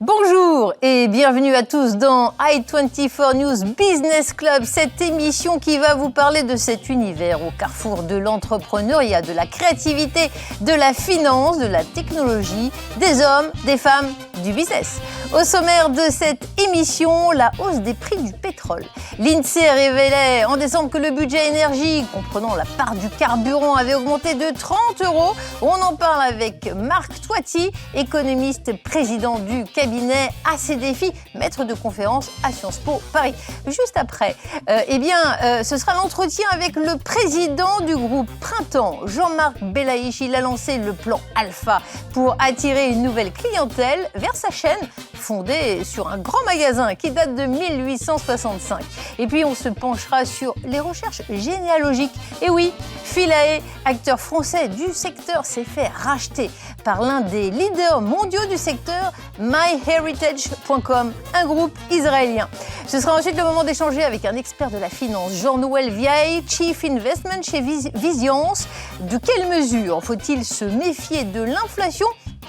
Bonjour et bienvenue à tous dans i24 News Business Club, cette émission qui va vous parler de cet univers au carrefour de l'entrepreneuriat, de la créativité, de la finance, de la technologie, des hommes, des femmes, du business. Au sommaire de cette émission, la hausse des prix du pétrole. L'INSEE révélait en décembre que le budget énergie, comprenant la part du carburant, avait augmenté de 30 €. On en parle avec Marc Toiti, économiste, président du cabinet ACDFI, maître de conférence à Sciences Po Paris. Juste après, ce sera l'entretien avec le président du groupe Printemps, Jean-Marc Belaïch. Il a lancé le plan Alpha pour attirer une nouvelle clientèle vers sa chaîne, fondée sur un grand magasin qui date de 1865. Et puis on se penchera sur les recherches généalogiques. Et oui, Philae, acteur français du secteur, s'est fait racheter par l'un des leaders mondiaux du secteur, MyHeritage.com, un groupe israélien. Ce sera ensuite le moment d'échanger avec un expert de la finance, Jean-Noël Vieille, Chief Investment chez Viziance. De quelle mesure faut-il se méfier de l'inflation ?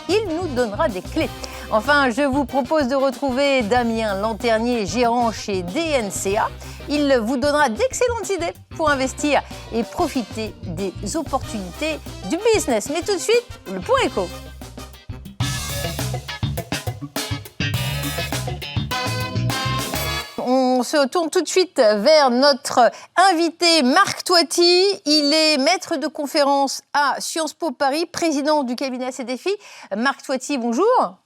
Il nous donnera des clés. Enfin, je vous propose de retrouver Damien Lanternier, gérant chez DNCA. Il vous donnera d'excellentes idées pour investir et profiter des opportunités du business. Mais tout de suite, le point éco. On se tourne tout de suite vers notre invité Marc Toiti. Il est maître de conférence à Sciences Po Paris, président du cabinet ACDFI. Marc Toiti, bonjour.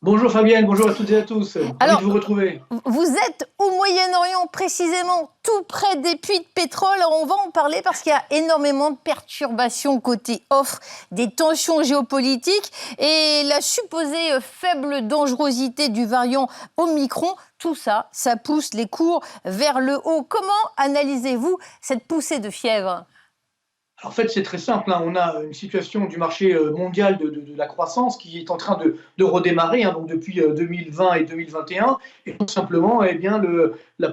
Bonjour Fabienne, bonjour à toutes et à tous. Ravi de vous retrouver. Vous êtes au Moyen-Orient, précisément tout près des puits de pétrole. Alors on va en parler parce qu'il y a énormément de perturbations côté offre, des tensions géopolitiques et la supposée faible dangerosité du variant Omicron. Tout ça, ça pousse les cours vers le haut. Comment analysez-vous cette poussée de fièvre ? En fait, c'est très simple. On a une situation du marché mondial de la croissance qui est en train de redémarrer donc depuis 2020 et 2021. Et tout simplement,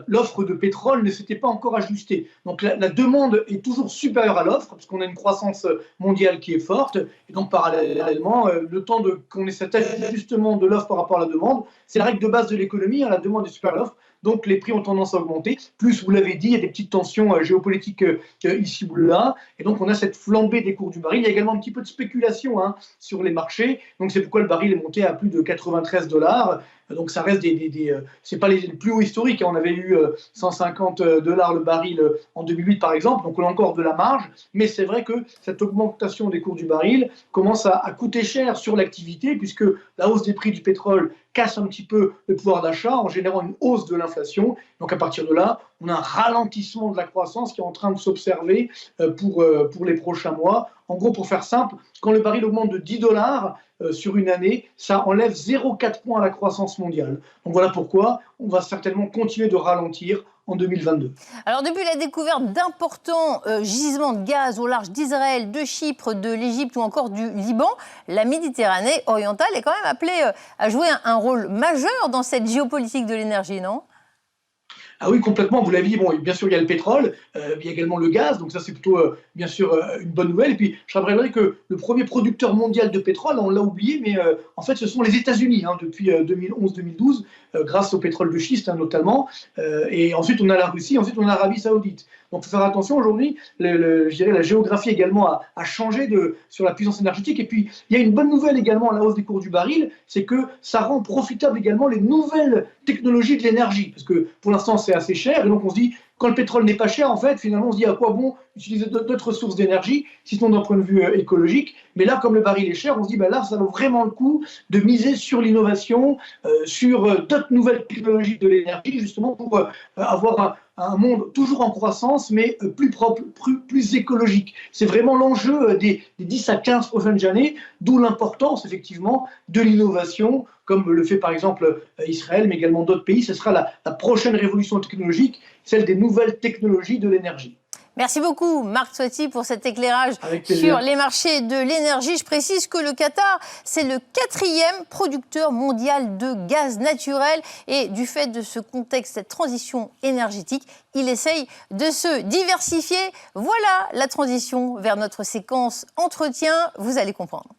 l'offre de pétrole ne s'était pas encore ajustée. Donc la demande est toujours supérieure à l'offre, parce qu'on a une croissance mondiale qui est forte. Et donc parallèlement, le temps qu'on ait cet ajustement de l'offre par rapport à la demande, c'est la règle de base de l'économie, la demande est supérieure à l'offre. Donc les prix ont tendance à augmenter. Plus, vous l'avez dit, il y a des petites tensions géopolitiques ici ou là. Et donc on a cette flambée des cours du baril. Il y a également un petit peu de spéculation sur les marchés. Donc c'est pourquoi le baril est monté à plus de 93 $. Donc ça reste c'est pas les plus hauts historiques. On avait eu 150 $ le baril en 2008 par exemple. Donc on a encore de la marge. Mais c'est vrai que cette augmentation des cours du baril commence à coûter cher sur l'activité, puisque la hausse des prix du pétrole casse un petit peu le pouvoir d'achat en générant une hausse de l'inflation. Donc à partir de là, on a un ralentissement de la croissance qui est en train de s'observer pour les prochains mois. En gros, pour faire simple, quand le baril augmente de 10 $ sur une année, ça enlève 0,4 points à la croissance mondiale. Donc voilà pourquoi on va certainement continuer de ralentir en 2022. Alors depuis la découverte d'importants gisements de gaz au large d'Israël, de Chypre, de l'Égypte ou encore du Liban, la Méditerranée orientale est quand même appelée à jouer un rôle majeur dans cette géopolitique de l'énergie, non ? Ah oui, complètement, vous l'avez dit, bien sûr il y a le pétrole, il y a également le gaz, donc ça c'est plutôt bien sûr une bonne nouvelle. Et puis je rappellerai que le premier producteur mondial de pétrole, on l'a oublié, mais en fait ce sont les États-Unis depuis 2011-2012, grâce au pétrole de schiste notamment, et ensuite on a la Russie, ensuite on a l'Arabie Saoudite. Donc il faut faire attention aujourd'hui, je dirais la géographie également a changé sur la puissance énergétique. Et puis il y a une bonne nouvelle également à la hausse des cours du baril, c'est que ça rend profitable également les nouvelles technologies de l'énergie, parce que pour l'instant c'est assez cher, et donc on se dit, quand le pétrole n'est pas cher, en fait, finalement, on se dit à quoi bon utiliser d'autres sources d'énergie, sinon d'un point de vue écologique. Mais là, comme le baril est cher, on se dit, là, ça vaut vraiment le coup de miser sur l'innovation, sur d'autres nouvelles technologies de l'énergie, justement pour avoir un monde toujours en croissance, mais plus propre, plus écologique. C'est vraiment l'enjeu des 10 à 15 prochaines années, d'où l'importance, effectivement, de l'innovation, comme le fait par exemple Israël, mais également d'autres pays. Ce sera la prochaine révolution technologique, celle des nouvelles technologies de l'énergie. Merci beaucoup, Marc Toiti, pour cet éclairage Avec plaisir. sur les marchés de l'énergie. Je précise que le Qatar, c'est le 4e producteur mondial de gaz naturel. Et du fait de ce contexte, cette transition énergétique, il essaye de se diversifier. Voilà la transition vers notre séquence entretien. Vous allez comprendre.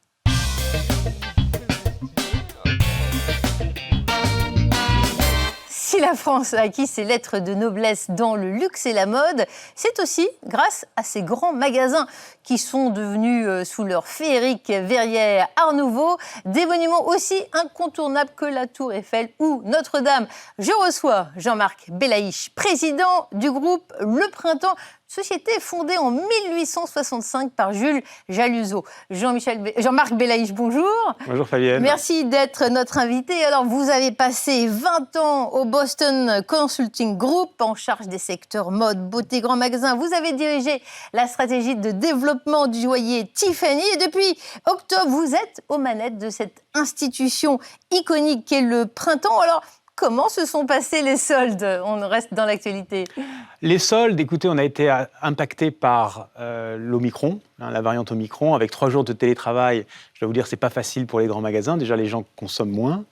Si la France a acquis ses lettres de noblesse dans le luxe et la mode, c'est aussi grâce à ces grands magasins qui sont devenus, sous leur féerique verrière Art Nouveau, des monuments aussi incontournables que la Tour Eiffel ou Notre-Dame. Je reçois Jean-Marc Belaïch, président du groupe Le Printemps, société fondée en 1865 par Jules Jaluzeau. Jean-Marc Belaïch, bonjour. Bonjour Fabienne. Merci d'être notre invité. Alors, vous avez passé 20 ans au Boston Consulting Group en charge des secteurs mode, beauté, grands magasins. Vous avez dirigé la stratégie de développement du joaillier Tiffany. Et depuis octobre, vous êtes aux manettes de cette institution iconique qu'est le Printemps. Alors, comment se sont passés les soldes? On reste dans l'actualité. Les soldes, écoutez, on a été impacté par l'Omicron, la variante Omicron, avec 3 jours de télétravail. Je dois vous dire, c'est pas facile pour les grands magasins. Déjà, les gens consomment moins.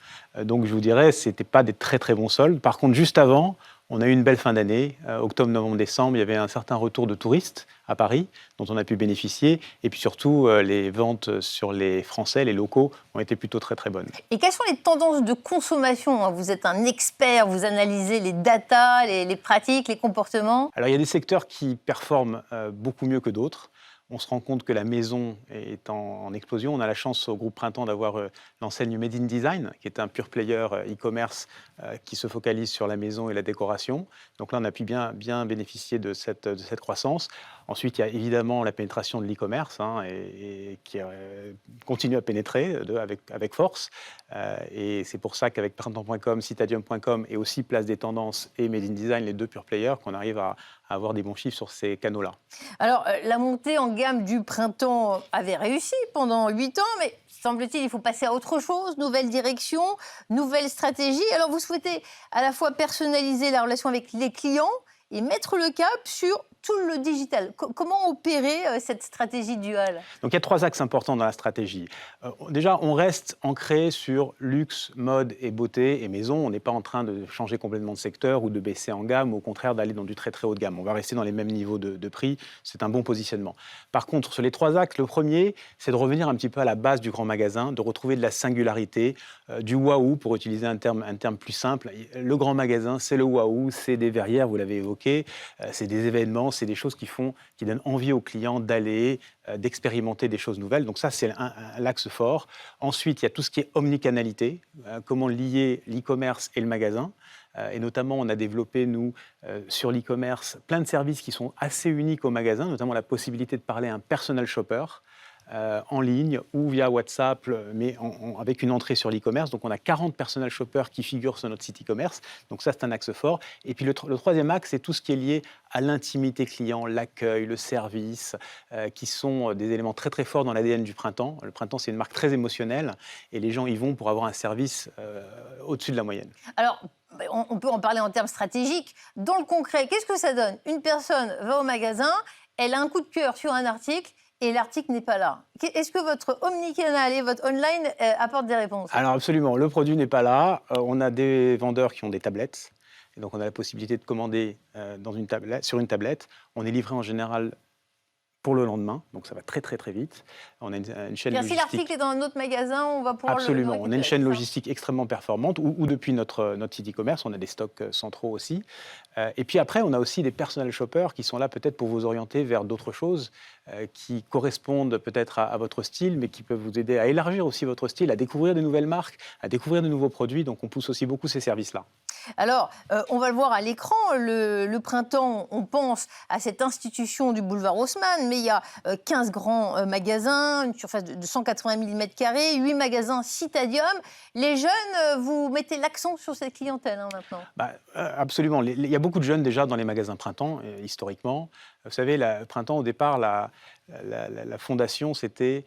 Donc, je vous dirais, c'était pas des très, très bons soldes. Par contre, juste avant, on a eu une belle fin d'année. Octobre, novembre, décembre, il y avait un certain retour de touristes à Paris, dont on a pu bénéficier. Et puis surtout, les ventes sur les Français, les locaux, ont été plutôt très, très bonnes. Et quelles sont les tendances de consommation? Vous êtes un expert, vous analysez les datas, les pratiques, les comportements. Alors, il y a des secteurs qui performent beaucoup mieux que d'autres. On se rend compte que la maison est en explosion. On a la chance au groupe Printemps d'avoir l'enseigne Made in Design, qui est un pure player e-commerce qui se focalise sur la maison et la décoration. Donc là, on a pu bien bénéficier de cette croissance. Ensuite, il y a évidemment la pénétration de l'e-commerce et qui continue à pénétrer avec force. Et c'est pour ça qu'avec Printemps.com, Citadium.com et aussi Place des Tendances et Made in Design, les 2 pure players, qu'on arrive à avoir des bons chiffres sur ces canaux-là. Alors, la montée en gamme du Printemps avait réussi pendant 8 ans, mais semble-t-il, il faut passer à autre chose, nouvelle direction, nouvelle stratégie. Alors, vous souhaitez à la fois personnaliser la relation avec les clients et mettre le cap sur tout le digital. Comment opérer cette stratégie duale? Donc il y a 3 axes importants dans la stratégie. Déjà, on reste ancré sur luxe, mode et beauté et maison. On n'est pas en train de changer complètement de secteur ou de baisser en gamme, ou au contraire d'aller dans du très très haut de gamme. On va rester dans les mêmes niveaux de prix. C'est un bon positionnement. Par contre, sur les 3 axes, le premier, c'est de revenir un petit peu à la base du grand magasin, de retrouver de la singularité, du waouh, pour utiliser un terme plus simple. Le grand magasin, c'est le waouh, c'est des verrières, vous l'avez évoqué, c'est des événements, c'est des choses qui donnent envie aux clients d'aller, d'expérimenter des choses nouvelles. Donc ça, c'est l'axe fort. Ensuite, il y a tout ce qui est omnicanalité, comment lier l'e-commerce et le magasin. Et notamment, on a développé, nous, sur l'e-commerce, plein de services qui sont assez uniques au magasin, notamment la possibilité de parler à un personal shopper, en ligne ou via WhatsApp, mais avec une entrée sur l'e-commerce. Donc, on a 40 personal shoppers qui figurent sur notre site e-commerce. Donc, ça, c'est un axe fort. Et puis, le 3e axe, c'est tout ce qui est lié à l'intimité client, l'accueil, le service, qui sont des éléments très, très forts dans l'ADN du Printemps. Le Printemps, c'est une marque très émotionnelle et les gens y vont pour avoir un service au-dessus de la moyenne. Alors, on peut en parler en termes stratégiques. Dans le concret, qu'est-ce que ça donne? Une personne va au magasin, elle a un coup de cœur sur un article, et l'article n'est pas là. Est-ce que votre omnicanal et votre online apportent des réponses? Alors absolument, le produit n'est pas là. On a des vendeurs qui ont des tablettes. Et donc on a la possibilité de commander sur une tablette. On est livré en général pour le lendemain, donc ça va très très très vite. On a une chaîne logistique. Si l'article est dans un autre magasin, on va pouvoir Absolument, le on a une chaîne logistique extrêmement performante, ou depuis notre site e-commerce, on a des stocks centraux aussi. Et puis après, on a aussi des personal shoppers qui sont là peut-être pour vous orienter vers d'autres choses qui correspondent peut-être à votre style, mais qui peuvent vous aider à élargir aussi votre style, à découvrir de nouvelles marques, à découvrir de nouveaux produits. Donc on pousse aussi beaucoup ces services-là. Alors, on va le voir à l'écran, le Printemps, on pense à cette institution du boulevard Haussmann, mais il y a 15 grands magasins, une surface de 180 000 m², 8 magasins Citadium. Les jeunes, vous mettez l'accent sur cette clientèle maintenant? Absolument. Il y a beaucoup de jeunes déjà dans les magasins Printemps, historiquement. Vous savez, Printemps, au départ, la fondation, c'était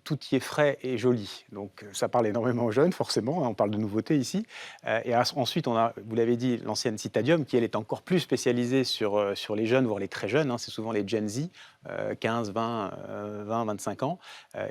tout y est frais et joli. Donc ça parle énormément aux jeunes, forcément, on parle de nouveautés ici. Et ensuite, on a, vous l'avez dit, l'ancienne Citadium, qui elle est encore plus spécialisée sur les jeunes, voire les très jeunes, c'est souvent les Gen Z, 15, 20, 25 ans.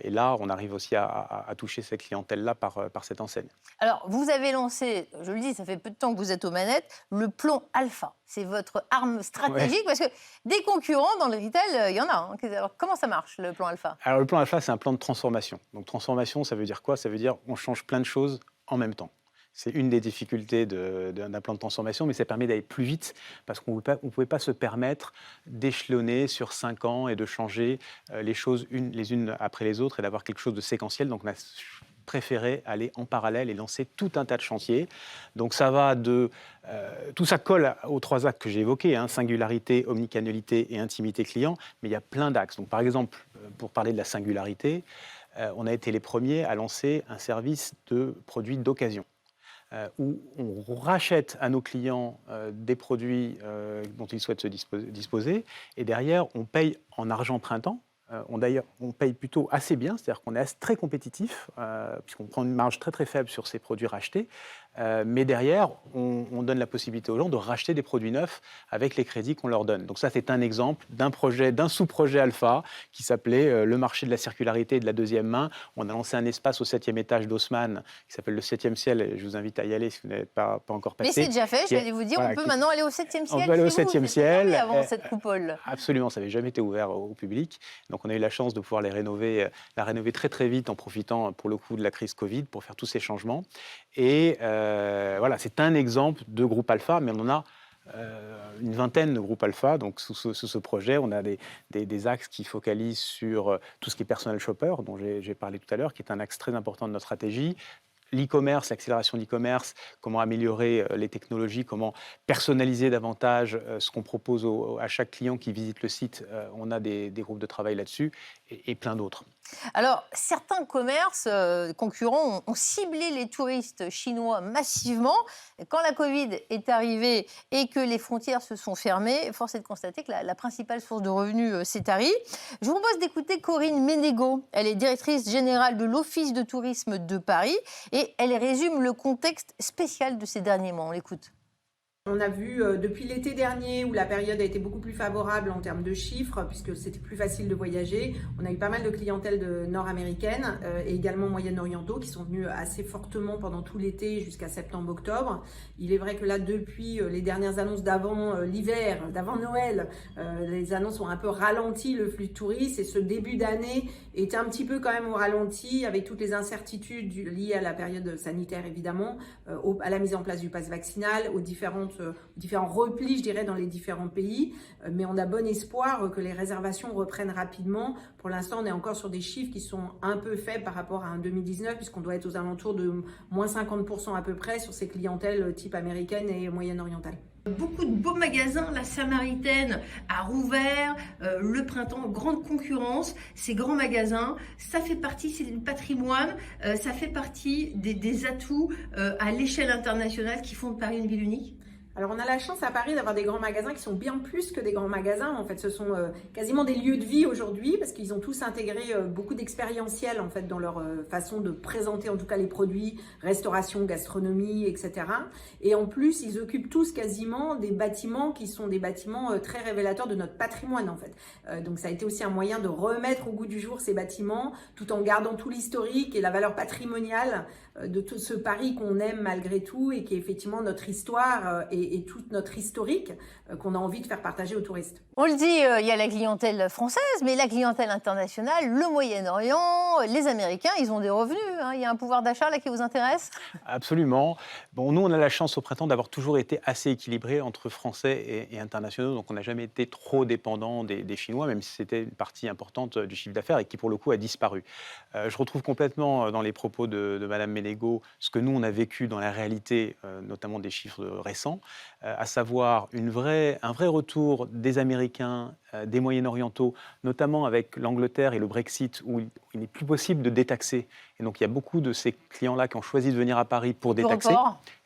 Et là, on arrive aussi à toucher cette clientèle-là par cette enseigne. Alors, vous avez lancé, je le dis, ça fait peu de temps que vous êtes aux manettes, le plan Alpha. C'est votre arme stratégique parce que des concurrents dans le retail, il y en a. Alors, comment ça marche, le plan Alpha? Alors, le plan Alpha, c'est un plan de transformation. Donc, transformation, ça veut dire quoi? Ça veut dire on change plein de choses en même temps. C'est une des difficultés d'un plan de transformation, mais ça permet d'aller plus vite parce qu'on ne pouvait pas se permettre d'échelonner sur 5 ans et de changer les choses les unes après les autres et d'avoir quelque chose de séquentiel. Donc, on a préféré aller en parallèle et lancer tout un tas de chantiers. Donc ça va tout ça colle aux 3 axes que j'ai évoqués, singularité, omnicanalité et intimité client, mais il y a plein d'axes. Donc par exemple, pour parler de la singularité, on a été les premiers à lancer un service de produits d'occasion. Où on rachète à nos clients des produits dont ils souhaitent se disposer, et derrière, on paye en argent printemps. On paye plutôt assez bien, c'est-à-dire qu'on est très compétitif, puisqu'on prend une marge très très faible sur ces produits rachetés. Mais derrière, on donne la possibilité aux gens de racheter des produits neufs avec les crédits qu'on leur donne. Donc ça, c'est un exemple d'un sous-projet Alpha qui s'appelait le marché de la circularité et de la deuxième main. On a lancé un espace au 7e étage d'Haussmann qui s'appelle le 7e ciel. Et je vous invite à y aller si vous n'êtes pas encore passé. Mais c'est déjà fait, j'allais vous dire, voilà, on peut maintenant aller au 7e ciel. On peut aller au 7e ciel. Avant cette coupole. Absolument, ça n'avait jamais été ouvert au public. Donc on a eu la chance de pouvoir la rénover très très vite en profitant pour le coup de la crise Covid pour faire tous ces changements. Et voilà, c'est un exemple de groupe Alpha, mais on en a une vingtaine de groupes Alpha. Donc sous ce projet, on a des axes qui focalisent sur tout ce qui est personal shopper, dont j'ai parlé tout à l'heure, qui est un axe très important de notre stratégie. L'e-commerce, l'accélération de l'e-commerce, comment améliorer les technologies, comment personnaliser davantage ce qu'on propose à chaque client qui visite le site. On a des groupes de travail là-dessus et plein d'autres. Alors, certains commerces concurrents ont ciblé les touristes chinois massivement. Quand la Covid est arrivée et que les frontières se sont fermées, force est de constater que la principale source de revenus s'est tarie. Je vous propose d'écouter Corinne Ménégo. Elle est directrice générale de l'Office de tourisme de Paris et elle résume le contexte spécial de ces derniers mois. On l'écoute. On a vu depuis l'été dernier où la période a été beaucoup plus favorable en termes de chiffres puisque c'était plus facile de voyager. On a eu pas mal de clientèle nord-américaine et également moyen-orientaux qui sont venus assez fortement pendant tout l'été jusqu'à septembre-octobre. Il est vrai que là, depuis les dernières annonces d'avant l'hiver, d'avant Noël, les annonces ont un peu ralenti le flux de touristes et ce début d'année était un petit peu quand même au ralenti avec toutes les incertitudes liées à la période sanitaire évidemment, à la mise en place du pass vaccinal, aux différents replis, je dirais, dans les différents pays. Mais on a bon espoir que les réservations reprennent rapidement. Pour l'instant, on est encore sur des chiffres qui sont un peu faibles par rapport à un 2019, puisqu'on doit être aux alentours de moins 50% à peu près sur ces clientèles type américaine et moyenne-orientale. Beaucoup de beaux magasins, la Samaritaine a rouvert, le printemps, grande concurrence, ces grands magasins, ça fait partie, c'est du patrimoine, ça fait partie des atouts à l'échelle internationale qui font de Paris une ville unique. Alors on a la chance à Paris d'avoir des grands magasins qui sont bien plus que des grands magasins. En fait, ce sont quasiment des lieux de vie aujourd'hui parce qu'ils ont tous intégré beaucoup d'expérientiel en fait dans leur façon de présenter en tout cas les produits, restauration, gastronomie, etc. Et en plus, ils occupent tous quasiment des bâtiments qui sont des bâtiments très révélateurs de notre patrimoine en fait. Donc ça a été aussi un moyen de remettre au goût du jour ces bâtiments tout en gardant tout l'historique et la valeur patrimoniale de tout ce Paris qu'on aime malgré tout et qui est effectivement notre histoire et toute notre historique qu'on a envie de faire partager aux touristes. On le dit, il y a la clientèle française, mais la clientèle internationale, le Moyen-Orient, les Américains, ils ont des revenus. Il y a un pouvoir d'achat là qui vous intéresse ? Absolument. Bon, nous, on a la chance au printemps d'avoir toujours été assez équilibré entre français et internationaux, donc on n'a jamais été trop dépendant des Chinois, même si c'était une partie importante du chiffre d'affaires et qui, pour le coup, a disparu. Je retrouve complètement dans les propos de Madame Ménégo ce que nous, on a vécu dans la réalité, notamment des chiffres récents, à savoir un vrai retour des Américains, des Moyen-Orientaux, notamment avec l'Angleterre et le Brexit, où il n'est plus possible de détaxer. Et donc, il y a beaucoup de ces clients-là qui ont choisi de venir à Paris pour détaxer.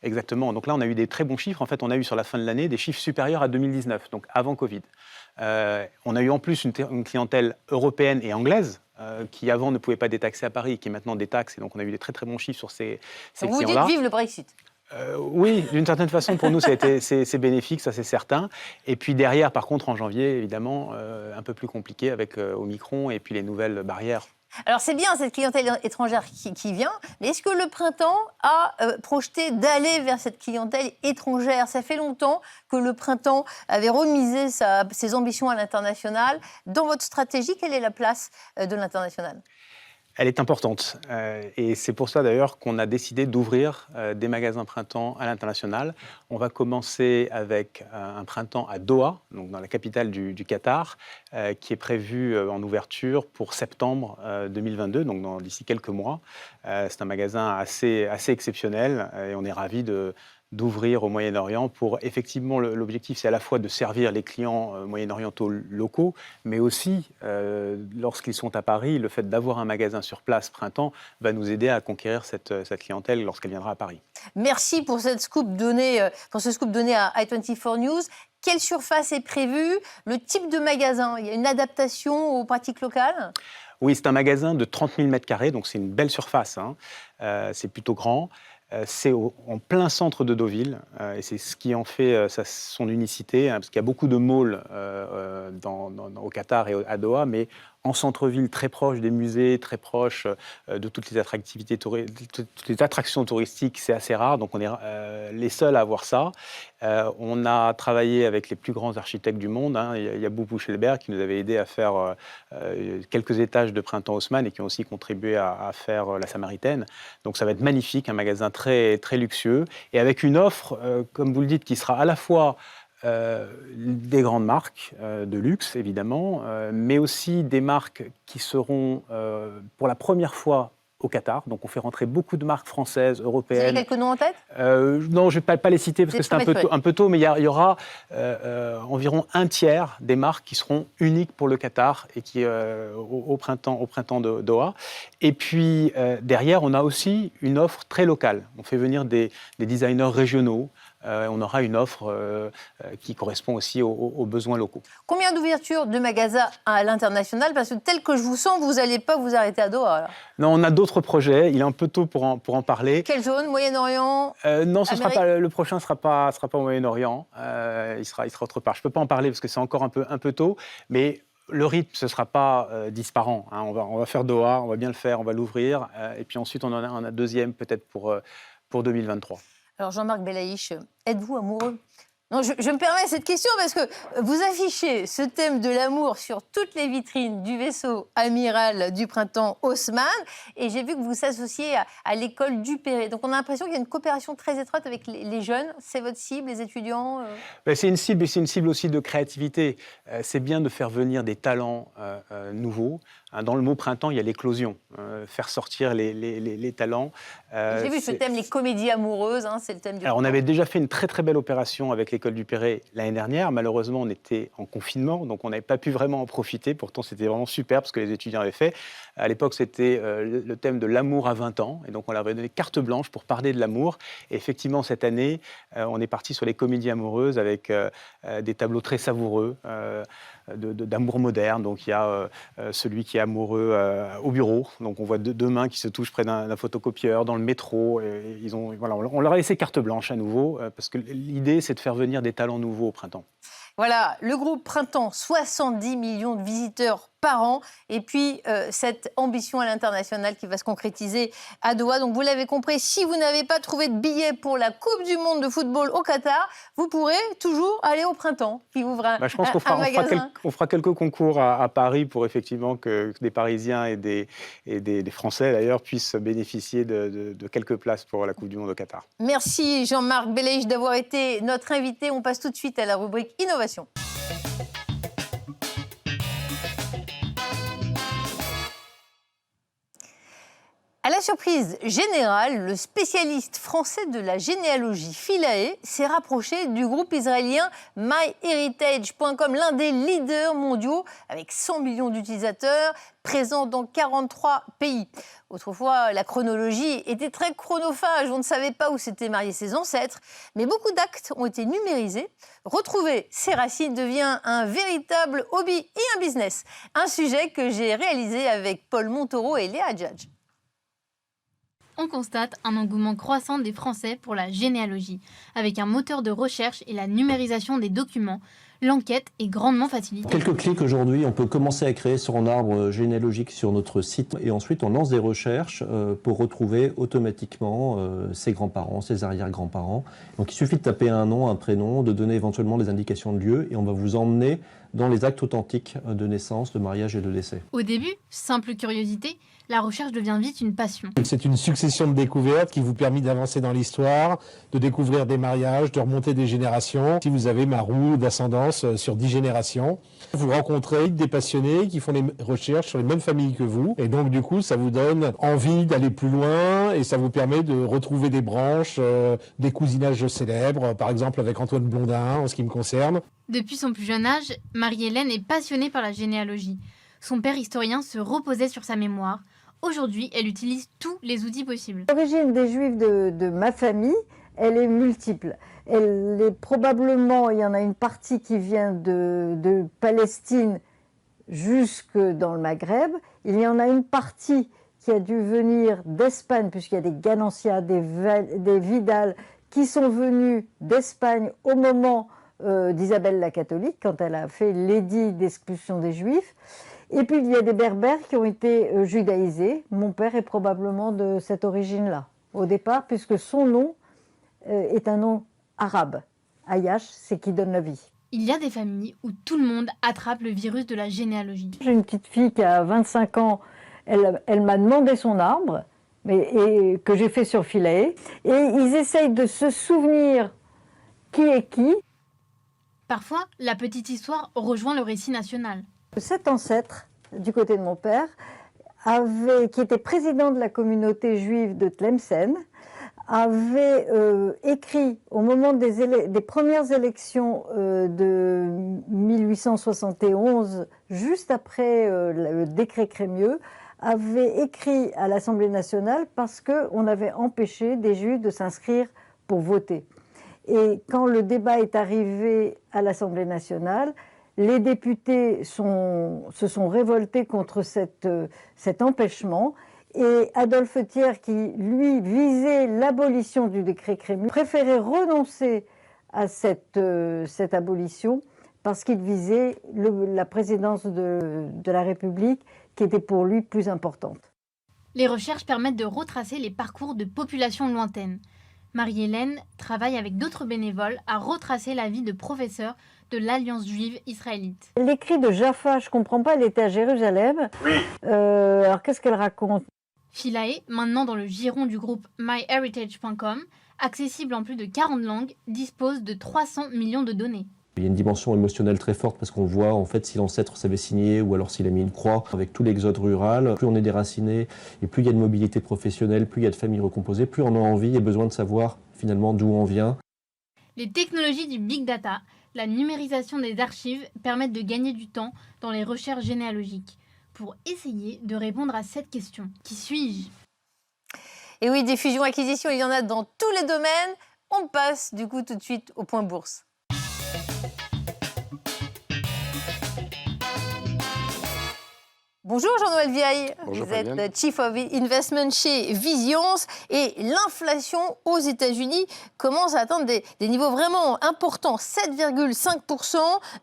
Exactement. Donc là, on a eu des très bons chiffres. En fait, on a eu sur la fin de l'année des chiffres supérieurs à 2019, donc avant Covid. On a eu en plus une clientèle européenne et anglaise qui avant ne pouvaient pas détaxer à Paris, qui maintenant détaxent. Et donc on a eu des très très bons chiffres sur ces Donc vous clients-là. dites vive le Brexit. Oui, d'une certaine façon, pour nous, c'est bénéfique, ça c'est certain. Et puis derrière, par contre, en janvier, évidemment, un peu plus compliqué avec Omicron et puis les nouvelles barrières. Alors c'est bien cette clientèle étrangère qui vient, mais est-ce que le printemps a projeté d'aller vers cette clientèle étrangère? Ça fait longtemps que le printemps avait remisé ses ambitions à l'international. Dans votre stratégie, quelle est la place de l'international? Elle est importante et c'est pour ça d'ailleurs qu'on a décidé d'ouvrir des magasins printemps à l'international. On va commencer avec un printemps à Doha, donc dans la capitale du Qatar, qui est prévu en ouverture pour septembre 2022, donc d'ici quelques mois. C'est un magasin assez exceptionnel et on est ravis d'ouvrir au Moyen-Orient pour, effectivement, l'objectif, c'est à la fois de servir les clients moyen-orientaux locaux, mais aussi, lorsqu'ils sont à Paris, le fait d'avoir un magasin sur place printemps va nous aider à conquérir cette clientèle lorsqu'elle viendra à Paris. Merci pour ce scoop donné à i24 News. Quelle surface est prévue? Le type de magasin? Il y a une adaptation aux pratiques locales? Oui, c'est un magasin de 30 000 m², donc c'est une belle surface, hein. C'est plutôt grand. C'est en plein centre de Deauville et c'est ce qui en fait son unicité, hein, parce qu'il y a beaucoup de malls au Qatar et à Doha, mais en centre-ville, très proche des musées, très proche de toutes les attractions touristiques, c'est assez rare, donc on est les seuls à avoir ça. On a travaillé avec les plus grands architectes du monde, hein. Il y a Boubou Schelberg qui nous avait aidé à faire quelques étages de Printemps Haussmann et qui ont aussi contribué à faire la Samaritaine. Donc ça va être magnifique, un magasin très, très luxueux et avec une offre, comme vous le dites, qui sera à la fois des grandes marques de luxe, évidemment, mais aussi des marques qui seront pour la première fois au Qatar. Donc, on fait rentrer beaucoup de marques françaises, européennes. Vous avez quelques noms en tête? Non, je ne vais pas les citer parce que c'est un peu tôt, mais il y aura environ un tiers des marques qui seront uniques pour le Qatar et qui au printemps de Doha. Et puis, derrière, on a aussi une offre très locale. On fait venir des designers régionaux. On aura une offre qui correspond aussi aux besoins locaux. Combien d'ouvertures de magasins à l'international? Parce que tel que je vous sens, vous n'allez pas vous arrêter à Doha. Là. Non, on a d'autres projets. Il est un peu tôt pour en parler. Quelle zone? Moyen-Orient? Non, le prochain ne sera pas au Moyen-Orient. Il sera autre part. Je ne peux pas en parler parce que c'est encore un peu tôt. Mais le rythme, ce ne sera pas disparant, hein. On va faire Doha, on va bien le faire, on va l'ouvrir. Et puis ensuite, on a un deuxième peut-être pour 2023. Alors Jean-Marc Belaïch, êtes-vous amoureux? Non, je me permets cette question parce que vous affichez ce thème de l'amour sur toutes les vitrines du vaisseau amiral du printemps Haussmann et j'ai vu que vous vous associez à l'école Dupéré. Donc on a l'impression qu'il y a une coopération très étroite avec les jeunes. C'est votre cible, les étudiants? C'est une cible et c'est une cible aussi de créativité. C'est bien de faire venir des talents nouveaux. Dans le mot printemps, il y a l'éclosion, faire sortir les talents. J'ai vu ce thème, les comédies amoureuses, hein, c'est le thème du Alors, on avait déjà fait une très très belle opération avec l'école Dupéré l'année dernière. Malheureusement, on était en confinement, donc on n'avait pas pu vraiment en profiter. Pourtant, c'était vraiment super parce que les étudiants avaient fait. À l'époque, c'était le thème de l'amour à 20 ans. Et donc, on leur avait donné carte blanche pour parler de l'amour. Et effectivement, cette année, on est parti sur les comédies amoureuses avec des tableaux très savoureux. D'amour moderne. Donc, il y a celui qui est amoureux au bureau. Donc, on voit deux mains qui se touchent près d'un photocopieur, dans le métro. Et on leur a laissé carte blanche à nouveau, parce que l'idée, c'est de faire venir des talents nouveaux au printemps. Voilà, le groupe Printemps, 70 millions de visiteurs par an. Et puis, cette ambition à l'international qui va se concrétiser à Doha. Donc, vous l'avez compris, si vous n'avez pas trouvé de billet pour la Coupe du Monde de football au Qatar, vous pourrez toujours aller au Printemps, qui ouvre je pense qu'on fera quelques concours à Paris pour effectivement que des Parisiens et des Français, d'ailleurs, puissent bénéficier de quelques places pour la Coupe du Monde au Qatar. Merci Jean-Marc Belaïch d'avoir été notre invité. On passe tout de suite à la rubrique Innovation. À la la surprise générale, le spécialiste français de la généalogie Philae s'est rapproché du groupe israélien MyHeritage.com, l'un des leaders mondiaux avec 100 millions d'utilisateurs présents dans 43 pays. Autrefois, la chronologie était très chronophage, on ne savait pas où s'étaient mariés ses ancêtres, mais beaucoup d'actes ont été numérisés. Retrouver ses racines devient un véritable hobby et un business, un sujet que j'ai réalisé avec Paul Montaureau et Léa Djadj. On constate un engouement croissant des Français pour la généalogie. Avec un moteur de recherche et la numérisation des documents, l'enquête est grandement facilitée. Quelques clics aujourd'hui, on peut commencer à créer son arbre généalogique sur notre site et ensuite on lance des recherches pour retrouver automatiquement ses grands-parents, ses arrière-grands-parents. Donc il suffit de taper un nom, un prénom, de donner éventuellement des indications de lieu et on va vous emmener dans les actes authentiques de naissance, de mariage et de décès. Au début, simple curiosité, la recherche devient vite une passion. C'est une succession de découvertes qui vous permet d'avancer dans l'histoire, de découvrir des mariages, de remonter des générations. Si vous avez ma roue d'ascendance sur 10 générations, vous rencontrez des passionnés qui font des recherches sur les mêmes familles que vous. Et donc du coup, ça vous donne envie d'aller plus loin et ça vous permet de retrouver des branches, des cousinages célèbres, par exemple avec Antoine Blondin en ce qui me concerne. Depuis son plus jeune âge, Marie-Hélène est passionnée par la généalogie. Son père historien se reposait sur sa mémoire. Aujourd'hui, elle utilise tous les outils possibles. L'origine des Juifs de ma famille, elle est multiple. Elle est probablement, il y en a une partie qui vient de Palestine jusque dans le Maghreb. Il y en a une partie qui a dû venir d'Espagne, puisqu'il y a des Ganancia, des Vidal, qui sont venus d'Espagne au moment d'Isabelle la catholique, quand elle a fait l'édit d'expulsion des Juifs. Et puis il y a des Berbères qui ont été judaïsés. Mon père est probablement de cette origine-là, au départ, puisque son nom est un nom arabe. Ayash, c'est qui donne la vie. Il y a des familles où tout le monde attrape le virus de la généalogie. J'ai une petite fille qui a 25 ans, elle m'a demandé son arbre, et que j'ai fait sur Philae. Et ils essayent de se souvenir qui est qui. Parfois, la petite histoire rejoint le récit national. Cet ancêtre, du côté de mon père, qui était président de la communauté juive de Tlemcen, avait écrit au moment des premières élections de 1871, juste après le décret Crémieux, avait écrit à l'Assemblée nationale parce qu'on avait empêché des Juifs de s'inscrire pour voter. Et quand le débat est arrivé à l'Assemblée nationale, les députés se sont révoltés contre cet empêchement. Et Adolphe Thiers, qui lui visait l'abolition du décret Crémieux, préférait renoncer à cette abolition parce qu'il visait la présidence de la République qui était pour lui plus importante. Les recherches permettent de retracer les parcours de populations lointaines. Marie-Hélène travaille avec d'autres bénévoles à retracer la vie de professeurs de l'Alliance juive israélite. L'écrit de Jaffa, je ne comprends pas, elle était à Jérusalem. Oui. Alors qu'est-ce qu'elle raconte ? Philae, maintenant dans le giron du groupe MyHeritage.com, accessible en plus de 40 langues, dispose de 300 millions de données. Il y a une dimension émotionnelle très forte parce qu'on voit en fait si l'ancêtre savait signer ou alors s'il a mis une croix. Avec tout l'exode rural, plus on est déraciné et plus il y a de mobilité professionnelle, plus il y a de familles recomposées, plus on a envie et besoin de savoir finalement d'où on vient. Les technologies du big data, la numérisation des archives permettent de gagner du temps dans les recherches généalogiques pour essayer de répondre à cette question. Qui suis-je ? Et oui, des fusions-acquisitions, il y en a dans tous les domaines. On passe du coup tout de suite au point bourse. Bonjour Jean-Noël Vieille, Bonjour, vous êtes Fabienne. Chief of Investment chez Visions et l'inflation aux États-Unis commence à atteindre des niveaux vraiment importants, 7,5%,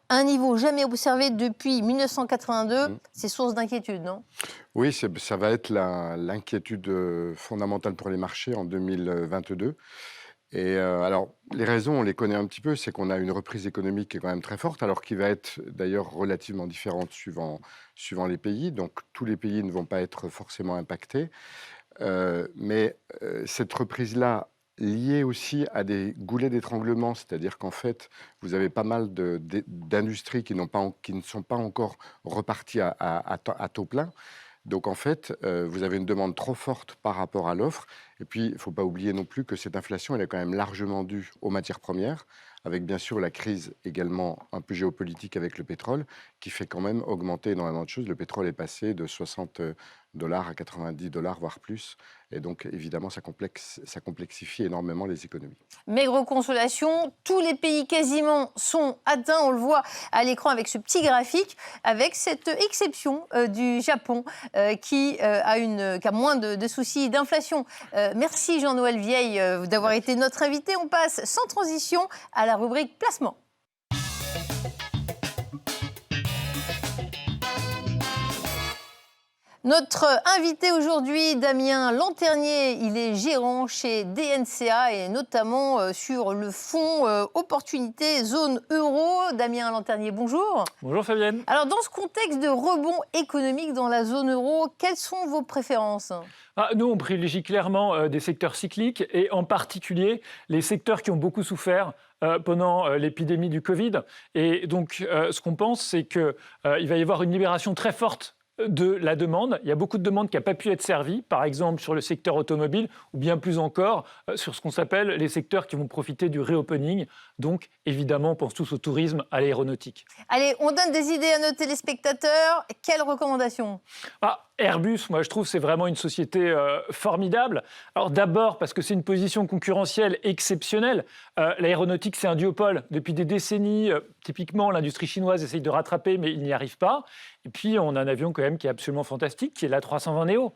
un niveau jamais observé depuis 1982. C'est source d'inquiétude, non ? Oui, ça va être l'inquiétude fondamentale pour les marchés en 2022. Et alors, les raisons, on les connaît un petit peu, c'est qu'on a une reprise économique qui est quand même très forte, alors qui va être d'ailleurs relativement différente suivant les pays. Donc, tous les pays ne vont pas être forcément impactés. Mais cette reprise-là, liée aussi à des goulets d'étranglement, c'est-à-dire qu'en fait, vous avez pas mal d'industries qui ne sont pas encore reparties à taux plein. Donc en fait, vous avez une demande trop forte par rapport à l'offre. Et puis, il ne faut pas oublier non plus que cette inflation, elle est quand même largement due aux matières premières, avec bien sûr la crise également un peu géopolitique avec le pétrole, qui fait quand même augmenter énormément de choses. Le pétrole est passé de 60 $ à 90 $, voire plus. Et donc, évidemment, ça complexifie énormément les économies. Maigre consolation, tous les pays quasiment sont atteints, on le voit à l'écran avec ce petit graphique, avec cette exception du Japon qui a moins de soucis d'inflation. Merci Jean-Noël Vieille d'avoir été notre invité. On passe sans transition à la rubrique placement. Notre invité aujourd'hui, Damien Lanternier, il est gérant chez DNCA et notamment sur le fonds Opportunité Zone Euro. Damien Lanternier, bonjour. Bonjour Fabienne. Alors dans ce contexte de rebond économique dans la zone euro, quelles sont vos préférences ? Nous, on privilégie clairement des secteurs cycliques et en particulier les secteurs qui ont beaucoup souffert pendant l'épidémie du Covid. Et donc, ce qu'on pense, c'est qu'il va y avoir une libération très forte de la demande. Il y a beaucoup de demandes qui n'ont pas pu être servies, par exemple sur le secteur automobile ou bien plus encore sur ce qu'on s'appelle les secteurs qui vont profiter du reopening. Donc, évidemment, on pense tous au tourisme, à l'aéronautique. Allez, on donne des idées à nos téléspectateurs. Quelles recommandations ? Airbus, moi je trouve c'est vraiment une société formidable. Alors d'abord parce que c'est une position concurrentielle exceptionnelle. L'aéronautique c'est un duopole depuis des décennies. Typiquement l'industrie chinoise essaye de rattraper mais il n'y arrive pas. Et puis on a un avion quand même qui est absolument fantastique, qui est l'A320neo.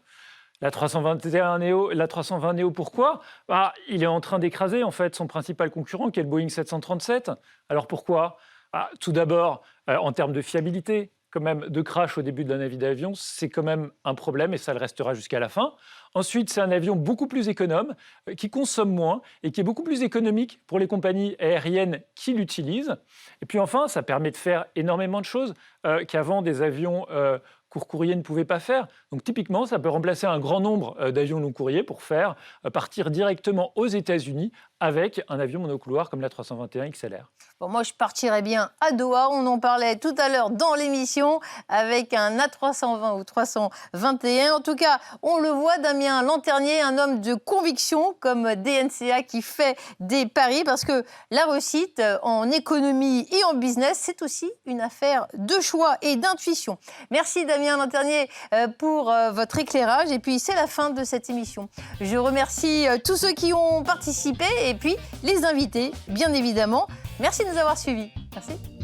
L'A320 Neo, pourquoi ? Il est en train d'écraser en fait son principal concurrent qui est le Boeing 737. Alors pourquoi ? Tout d'abord en termes de fiabilité. Quand même, de crash au début de la navette d'avion, c'est quand même un problème et ça le restera jusqu'à la fin. Ensuite, c'est un avion beaucoup plus économe, qui consomme moins et qui est beaucoup plus économique pour les compagnies aériennes qui l'utilisent. Et puis enfin, ça permet de faire énormément de choses qu'avant des avions court courrier ne pouvaient pas faire. Donc typiquement, ça peut remplacer un grand nombre d'avions long courrier pour faire partir directement aux États-Unis avec un avion monocouloir comme l'A321 XLR. Bon, moi, je partirais bien à Doha. On en parlait tout à l'heure dans l'émission avec un A320 ou 321. En tout cas, on le voit, Damien Lanternier, un homme de conviction comme DNCA qui fait des paris parce que la réussite en économie et en business, c'est aussi une affaire de choix et d'intuition. Merci Damien Lanternier pour votre éclairage. Et puis, c'est la fin de cette émission. Je remercie tous ceux qui ont participé et puis les invités, bien évidemment. Merci de nous avoir suivis. Merci.